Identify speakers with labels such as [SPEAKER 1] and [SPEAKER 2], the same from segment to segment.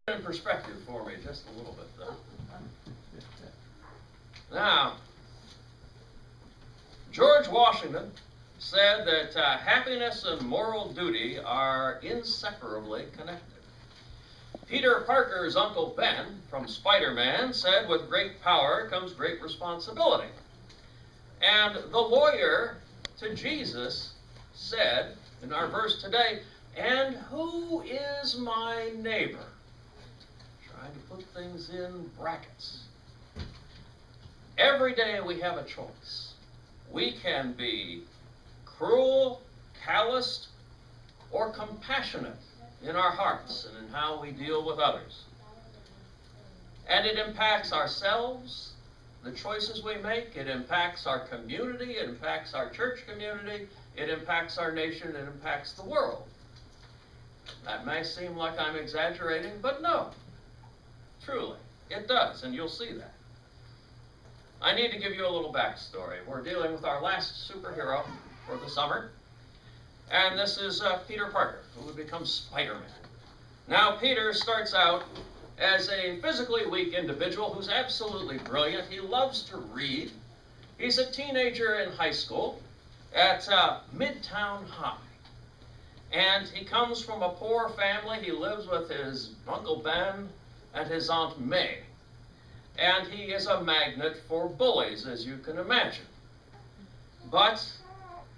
[SPEAKER 1] In perspective for me just a little bit, though. Now, George Washington said that happiness and moral duty are inseparably connected. Peter Parker's Uncle Ben from Spider-Man said, with great power comes great responsibility. And the lawyer to Jesus said, in our verse today, and who is my neighbor? Trying to put things in brackets. Every day we have a choice. We can be cruel, calloused, or compassionate in our hearts and in how we deal with others. And it impacts ourselves, the choices we make. It impacts our community. It impacts our church community. It impacts our nation. It impacts the world. That may seem like I'm exaggerating, but no. Truly, it does, and you'll see that. I need to give you a little backstory. We're dealing with our last superhero for the summer, and this is Peter Parker, who would become Spider-Man. Now, Peter starts out as a physically weak individual who's absolutely brilliant. He loves to read. He's a teenager in high school at Midtown High. And he comes from a poor family. He lives with his Uncle Ben and his Aunt May. And he is a magnet for bullies, as you can imagine. But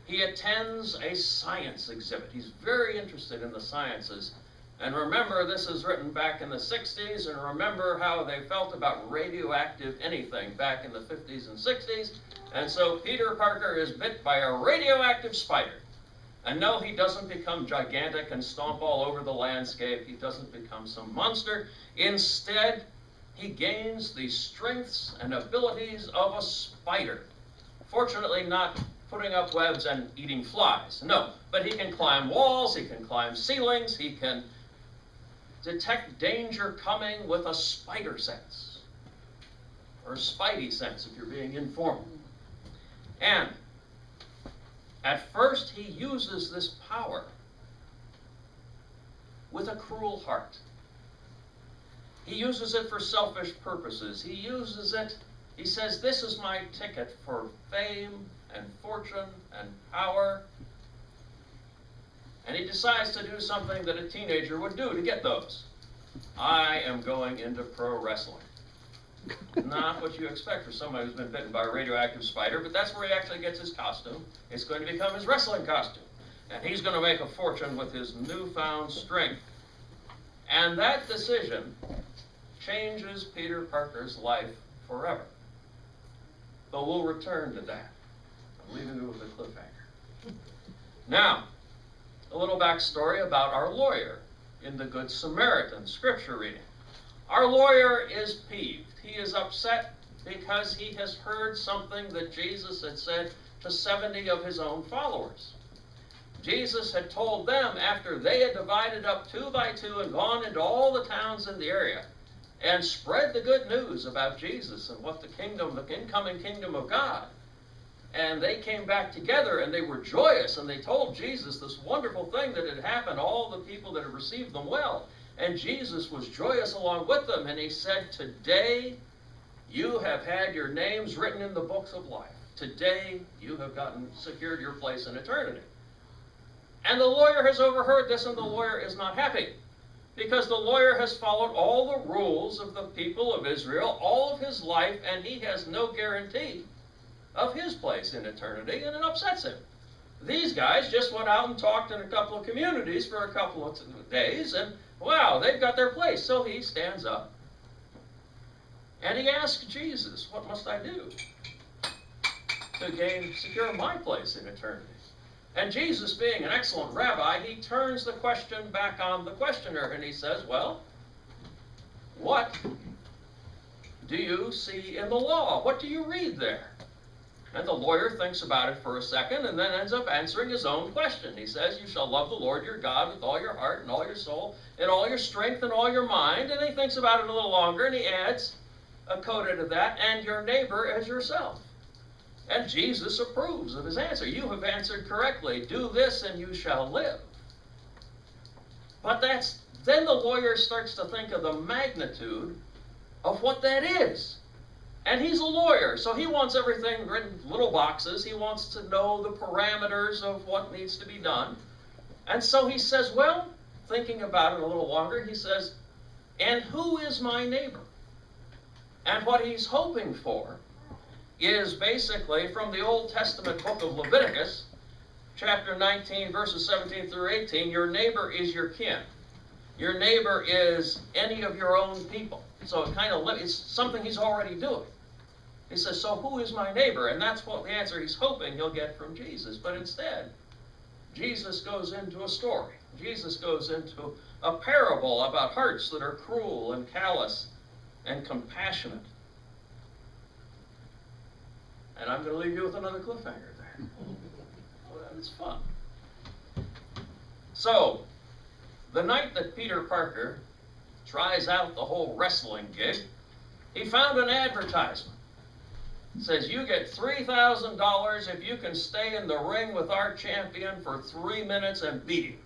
[SPEAKER 1] he attends a science exhibit. He's very interested in the sciences. And remember, this is written back in the 60s, and remember how they felt about radioactive anything back in the 50s and 60s. And so Peter Parker is bit by a radioactive spider. And no, he doesn't become gigantic and stomp all over the landscape. He doesn't become some monster. Instead, he gains the strengths and abilities of a spider. Fortunately, not putting up webs and eating flies. No, but he can climb walls, he can climb ceilings, he can detect danger coming with a spider sense. Or a spidey sense, if you're being informal. And at first, he uses this power with a cruel heart. He uses it for selfish purposes. He uses it, he says, this is my ticket for fame and fortune and power. And he decides to do something that a teenager would do to get those. I am going into pro wrestling. Not what you expect for somebody who's been bitten by a radioactive spider, but that's where he actually gets his costume. It's going to become his wrestling costume. And he's going to make a fortune with his newfound strength. And that decision changes Peter Parker's life forever. But we'll return to that. I'm leaving you with a cliffhanger. Now, a little backstory about our lawyer in the Good Samaritan scripture reading. Our lawyer is peeved. He is upset because he has heard something that Jesus had said to 70 of his own followers. Jesus had told them, after they had divided up 2 by 2 and gone into all the towns in the area and spread the good news about Jesus and what the kingdom, the incoming kingdom of God, and they came back together and they were joyous and they told Jesus this wonderful thing that had happened, all the people that had received them well. And Jesus was joyous along with them, and he said, today you have had your names written in the books of life. Today you have secured your place in eternity. And the lawyer has overheard this, and the lawyer is not happy, because the lawyer has followed all the rules of the people of Israel all of his life, and he has no guarantee of his place in eternity, and it upsets him. These guys just went out and talked in a couple of communities for a couple of days, and wow, they've got their place. So he stands up and he asks Jesus, what must I do to secure my place in eternity? And Jesus, being an excellent rabbi, he turns the question back on the questioner and he says, well, what do you see in the law? What do you read there? And the lawyer thinks about it for a second and then ends up answering his own question. He says, you shall love the Lord your God with all your heart and all your soul and all your strength and all your mind. And he thinks about it a little longer and he adds a coda to that, and your neighbor as yourself. And Jesus approves of his answer. You have answered correctly. Do this and you shall live. But that's Then the lawyer starts to think of the magnitude of what that is. And he's a lawyer, so he wants everything written in little boxes. He wants to know the parameters of what needs to be done. And so he says, well, thinking about it a little longer, he says, and who is my neighbor? And what he's hoping for is basically from the Old Testament book of Leviticus, chapter 19, verses 17 through 18, your neighbor is your kin. Your neighbor is any of your own people. So it kind of it's something he's already doing. He says, so who is my neighbor? And that's what the answer he's hoping he'll get from Jesus. But instead, Jesus goes into a story. Jesus goes into a parable about hearts that are cruel and callous and compassionate. And I'm going to leave you with another cliffhanger there. Well, it's fun. So, the night that Peter Parker tries out the whole wrestling gig, he found an advertisement. It says, you get $3,000 if you can stay in the ring with our champion for 3 minutes and beat him.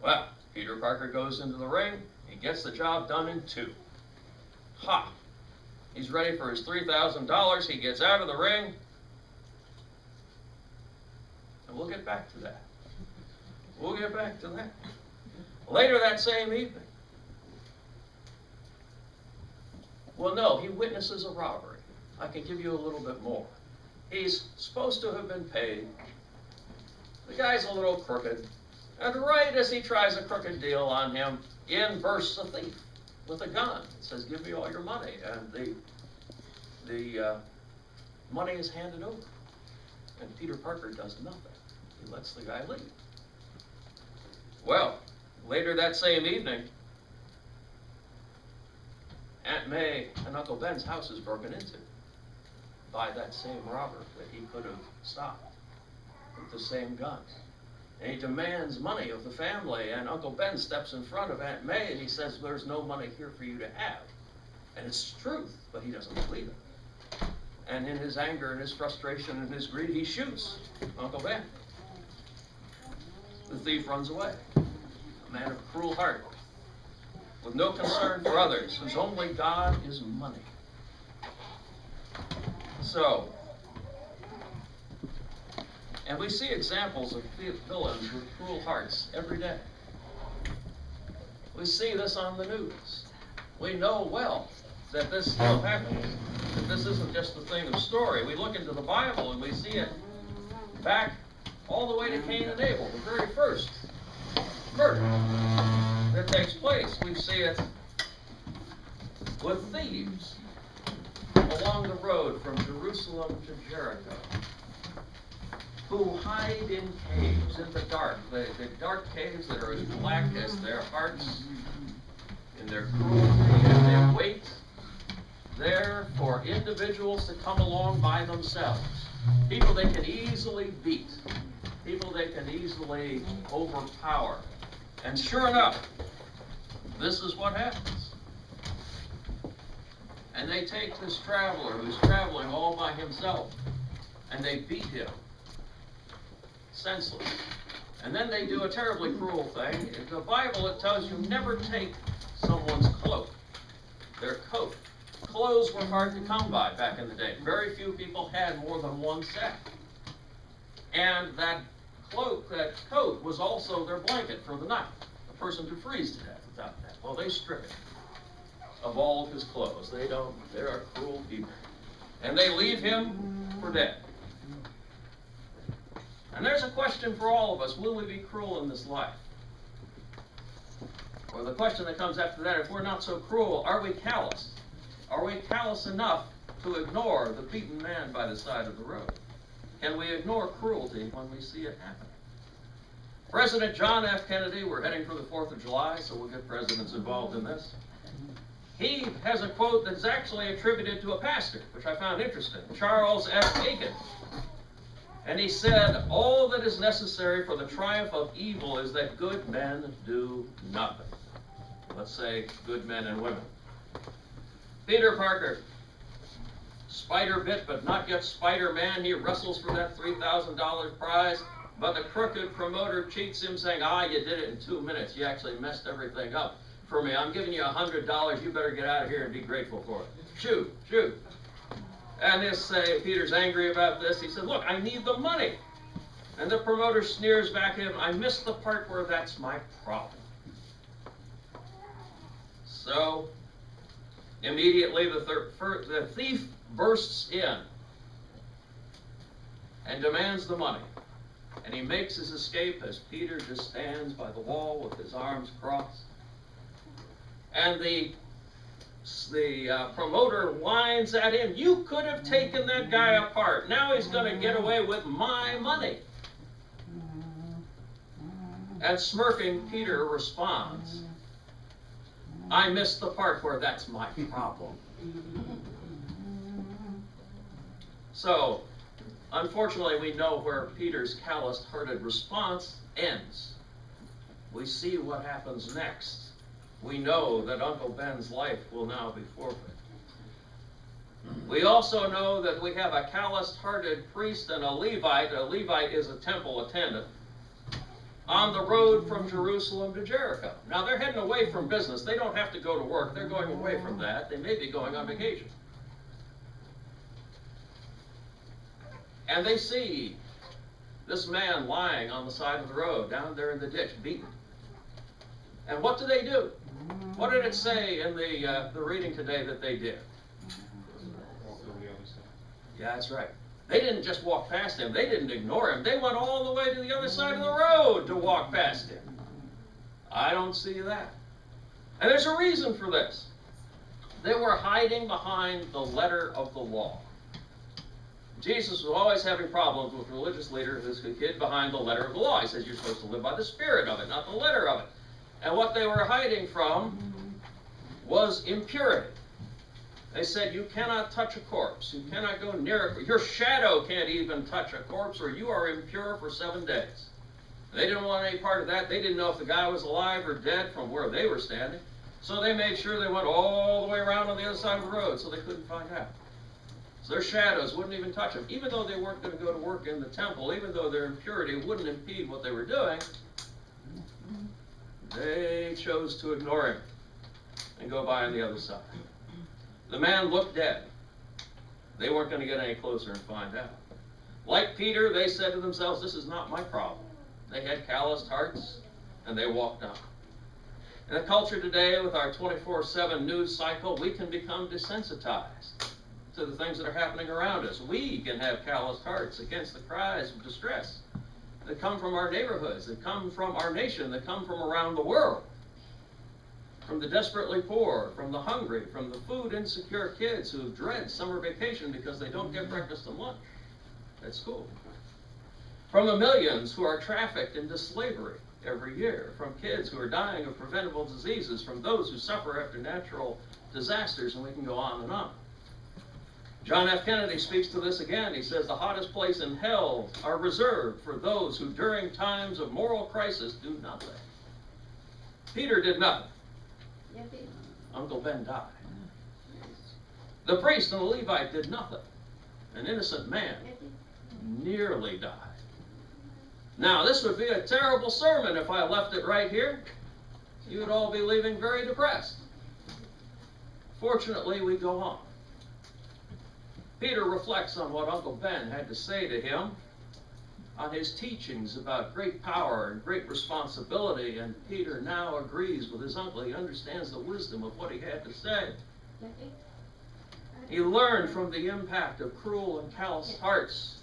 [SPEAKER 1] Well, Peter Parker goes into the ring. He gets the job done in 2. Ha! He's ready for his $3,000. He gets out of the ring. And we'll get back to that. We'll get back to that. Later that same evening. Well, no, he witnesses a robbery. I can give you a little bit more. He's supposed to have been paid. The guy's a little crooked. And right as he tries a crooked deal on him, in bursts a thief with a gun. It says, give me all your money. And the money is handed over. And Peter Parker does nothing. He lets the guy leave. Well, later that same evening, Aunt May and Uncle Ben's house is broken into by that same robber that he could have stopped with the same gun. And he demands money of the family, and Uncle Ben steps in front of Aunt May and he says, there's no money here for you to have. And it's truth, but he doesn't believe it. And in his anger and his frustration and his greed, he shoots Uncle Ben. The thief runs away. A man of cruel heart, with no concern for others, whose only God is money. So, and we see examples of villains with cruel hearts every day. We see this on the news. We know well that this still happens, that this isn't just a thing of story. We look into the Bible and we see it back all the way to Cain and Abel, the very first murder that takes place. We see it with thieves along the road from Jerusalem to Jericho, who hide in caves in the dark, the dark caves that are as black as their hearts in their cruelty, and they wait there for individuals to come along by themselves, people they can easily beat, people they can easily overpower. And sure enough, this is what happens. And they take this traveler who's traveling all by himself, and they beat him senseless. And then they do a terribly cruel thing. In the Bible, it tells you never take someone's cloak, their coat. Clothes were hard to come by back in the day. Very few people had more than one set. And that cloak, that coat, was also their blanket for the night. A person could freeze to death without that. Well, they strip him of all of his clothes. They don't. They are cruel people. And they leave him for dead. And there's a question for all of us. Will we be cruel in this life? Or the question that comes after that, if we're not so cruel, are we callous? Are we callous enough to ignore the beaten man by the side of the road? Can we ignore cruelty when we see it happen? President John F. Kennedy, we're heading for the 4th of July, so we'll get presidents involved in this. He has a quote that's actually attributed to a pastor, which I found interesting, Charles F. Aiken. And he said, all that is necessary for the triumph of evil is that good men do nothing. Let's say good men and women. Peter Parker, spider bit but not yet Spider-Man. He wrestles for that $3,000 prize. But the crooked promoter cheats him, saying, you did it in 2 minutes. You actually messed everything up for me. I'm giving you $100. You better get out of here and be grateful for it. Shoo, shoo. And Peter's angry about this. He said, look, I need the money. And the promoter sneers back at him, I missed the part where that's my problem. So, immediately the thief bursts in and demands the money. And he makes his escape as Peter just stands by the wall with his arms crossed. And the promoter whines at him, you could have taken that guy apart. Now he's going to get away with my money. And smirking, Peter responds, I missed the part where that's my problem. So, unfortunately, we know where Peter's calloused-hearted response ends. We see what happens next. We know that Uncle Ben's life will now be forfeit. We also know that we have a calloused-hearted priest and a Levite. A Levite is a temple attendant on the road from Jerusalem to Jericho. Now, they're heading away from business. They don't have to go to work. They're going away from that. They may be going on vacation. And they see this man lying on the side of the road, down there in the ditch, beaten. And what do they do? What did it say in the reading today that they did? Yeah, that's right. They didn't just walk past him. They didn't ignore him. They went all the way to the other side of the road to walk past him. I don't see that. And there's a reason for this. They were hiding behind the letter of the law. Jesus was always having problems with religious leaders who hid behind the letter of the law. He says you're supposed to live by the spirit of it, not the letter of it. And what they were hiding from was impurity. They said, you cannot touch a corpse. You cannot go near it. Your shadow can't even touch a corpse, or you are impure for 7 days. They didn't want any part of that. They didn't know if the guy was alive or dead from where they were standing. So they made sure they went all the way around on the other side of the road so they couldn't find out. So their shadows wouldn't even touch them. Even though they weren't going to go to work in the temple, even though their impurity wouldn't impede what they were doing, they chose to ignore him and go by on the other side. The man looked dead. They weren't going to get any closer and find out. Like Peter, they said to themselves, this is not my problem. They had calloused hearts, and they walked on. In the culture today, with our 24/7 news cycle, we can become desensitized to the things that are happening around us. We can have calloused hearts against the cries of distress that come from our neighborhoods, that come from our nation, that come from around the world. From the desperately poor, from the hungry, from the food insecure kids who dread summer vacation because they don't get breakfast and lunch at school. From the millions who are trafficked into slavery every year, from kids who are dying of preventable diseases, from those who suffer after natural disasters, and we can go on and on. John F. Kennedy speaks to this again. He says, the hottest place in hell are reserved for those who during times of moral crisis do nothing. Peter did nothing. Uncle Ben died. The priest and the Levite did nothing. An innocent man nearly died. Now, this would be a terrible sermon if I left it right here. You would all be leaving very depressed. Fortunately, we go on. Peter reflects on what Uncle Ben had to say to him, on his teachings about great power and great responsibility, and Peter now agrees with his uncle. He understands the wisdom of what he had to say. He learned from the impact of cruel and callous hearts,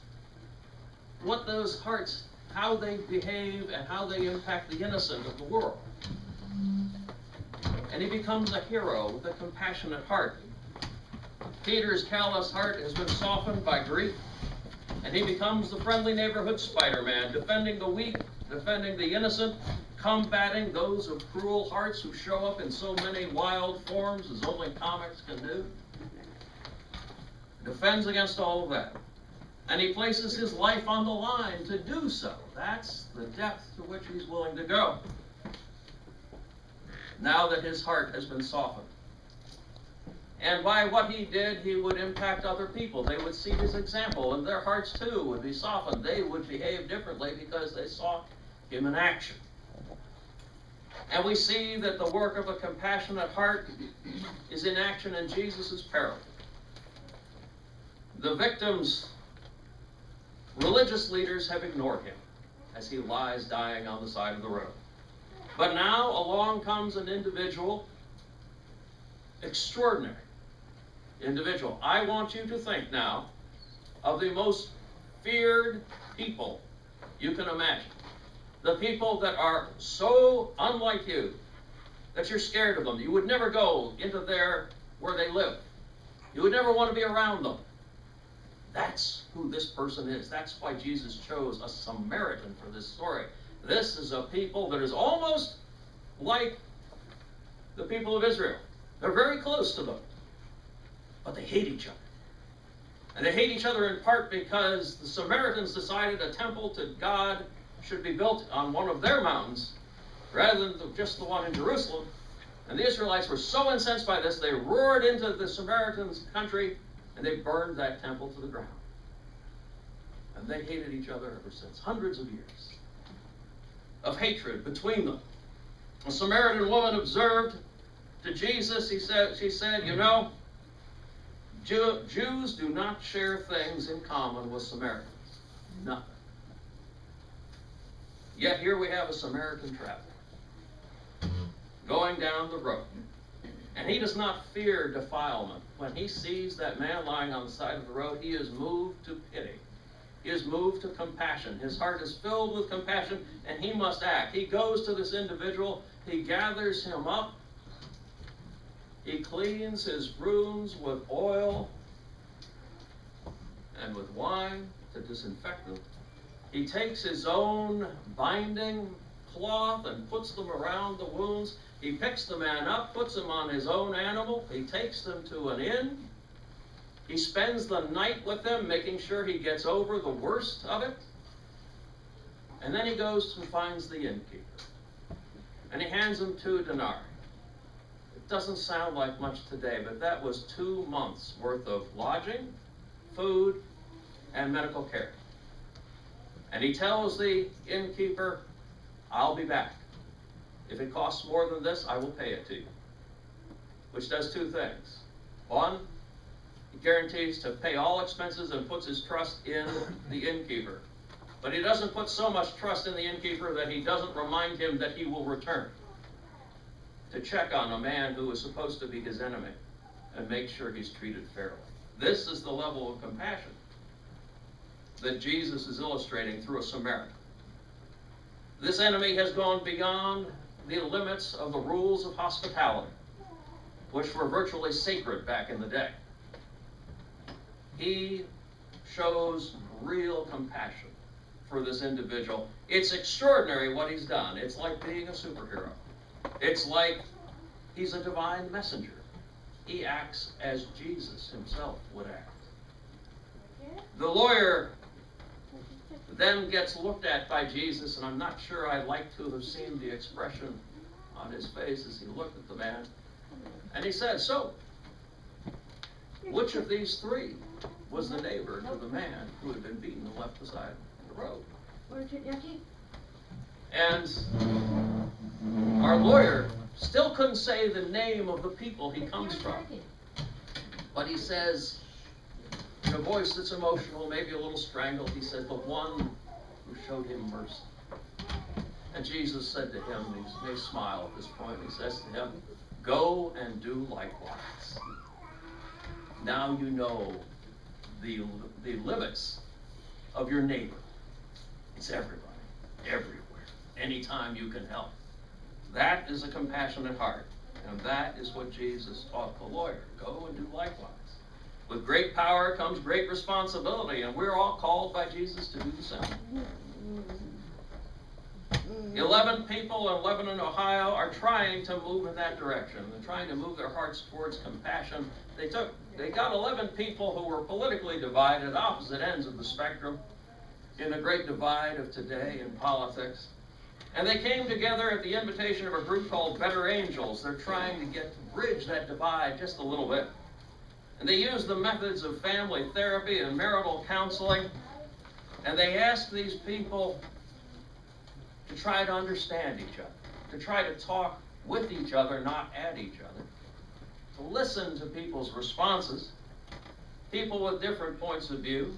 [SPEAKER 1] what those hearts, how they behave and how they impact the innocent of the world. And he becomes a hero with a compassionate heart. Peter's callous heart has been softened by grief, and he becomes the friendly neighborhood Spider-Man, defending the weak, defending the innocent, combating those of cruel hearts who show up in so many wild forms as only comics can do. Defends against all of that. And he places his life on the line to do so. That's the depth to which he's willing to go, now that his heart has been softened. And by what he did, he would impact other people. They would see his example, and their hearts too would be softened. They would behave differently because they saw him in action. And we see that the work of a compassionate heart is in action in Jesus' peril. The victim's religious leaders have ignored him as he lies dying on the side of the road. But now along comes an individual, extraordinary individual. I want you to think now of the most feared people you can imagine. The people that are so unlike you that you're scared of them. You would never go into where they live. You would never want to be around them. That's who this person is. That's why Jesus chose a Samaritan for this story. This is a people that is almost like the people of Israel. They're very close to them. But they hate each other. And they hate each other in part because the Samaritans decided a temple to God should be built on one of their mountains rather than just the one in Jerusalem. And the Israelites were so incensed by this, they roared into the Samaritans' country and they burned that temple to the ground. And they hated each other ever since. Hundreds of years of hatred between them. A Samaritan woman observed to Jesus, she said, you know, Jews do not share things in common with Samaritans. Nothing. Yet here we have a Samaritan traveler going down the road. And he does not fear defilement. When he sees that man lying on the side of the road, he is moved to pity. He is moved to compassion. His heart is filled with compassion, and he must act. He goes to this individual. He gathers him up. He cleans his wounds with oil and with wine to disinfect them. He takes his own binding cloth and puts them around the wounds. He picks the man up, puts him on his own animal. He takes them to an inn. He spends the night with them, making sure he gets over the worst of it. And then he goes and finds the innkeeper. And he hands him 2 denarii. It doesn't sound like much today, but that was 2 months' worth of lodging, food, and medical care. And he tells the innkeeper, I'll be back. If it costs more than this, I will pay it to you. Which does 2 things. One, he guarantees to pay all expenses and puts his trust in the innkeeper. But he doesn't put so much trust in the innkeeper that he doesn't remind him that he will return to check on a man who is supposed to be his enemy and make sure he's treated fairly. This is the level of compassion that Jesus is illustrating through a Samaritan. This enemy has gone beyond the limits of the rules of hospitality, which were virtually sacred back in the day. He shows real compassion for this individual. It's extraordinary what he's done. It's like being a superhero. It's like he's a divine messenger. He acts as Jesus himself would act. The lawyer then gets looked at by Jesus, and I'm not sure I'd like to have seen the expression on his face as he looked at the man. And he said, so, which of these 3 was the neighbor to the man who had been beaten and left beside the road? And our lawyer still couldn't say the name of the people he comes from. But he says, in a voice that's emotional, maybe a little strangled, he says, the one who showed him mercy. And Jesus said to him, and he may smile at this point, he says to him, go and do likewise. Now you know the limits of your neighbor. It's everybody, everywhere, anytime you can help. That is a compassionate heart, and that is what Jesus taught the lawyer. Go and do likewise. With great power comes great responsibility, and we're all called by Jesus to do the same. 11 people in Lebanon, Ohio are trying to move in that direction. They're trying to move their hearts towards compassion. They got 11 people who were politically divided, opposite ends of the spectrum, in the great divide of today in politics. And they came together at the invitation of a group called Better Angels. They're trying to bridge that divide just a little bit. And they used the methods of family therapy and marital counseling, and they asked these people to try to understand each other, to try to talk with each other, not at each other, to listen to people's responses, people with different points of view.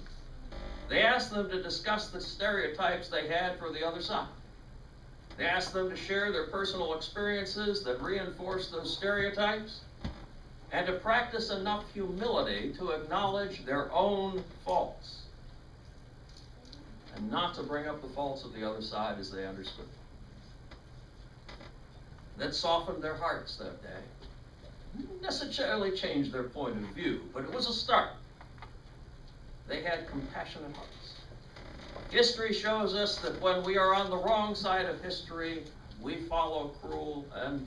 [SPEAKER 1] They asked them to discuss the stereotypes they had for the other side. They asked them to share their personal experiences that reinforce those stereotypes, and to practice enough humility to acknowledge their own faults, and not to bring up the faults of the other side as they understood them. That softened their hearts that day. Didn't necessarily change their point of view, but it was a start. They had compassionate hearts. History shows us that when we are on the wrong side of history, we follow cruel and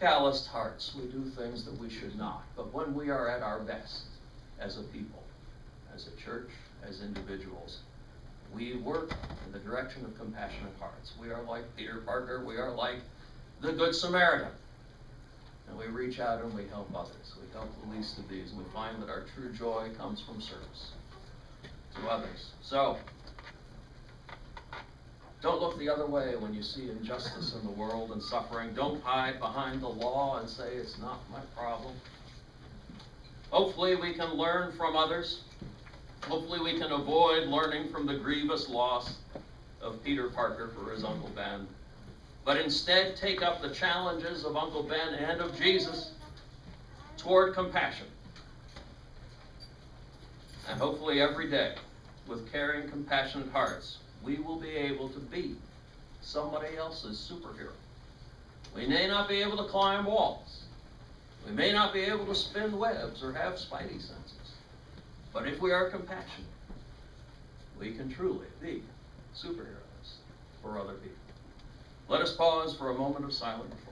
[SPEAKER 1] calloused hearts. We do things that we should not. But when we are at our best as a people, as a church, as individuals, we work in the direction of compassionate hearts. We are like Peter Parker. We are like the Good Samaritan. And we reach out and we help others. We help the least of these. And we find that our true joy comes from service to others. So, don't look the other way when you see injustice in the world and suffering. Don't hide behind the law and say it's not my problem. Hopefully we can learn from others. Hopefully we can avoid learning from the grievous loss of Peter Parker for his Uncle Ben. But instead take up the challenges of Uncle Ben and of Jesus toward compassion. And hopefully every day, with caring, compassionate hearts, we will be able to be somebody else's superhero. We may not be able to climb walls. We may not be able to spin webs or have spidey senses. But if we are compassionate, we can truly be superheroes for other people. Let us pause for a moment of silent reflection.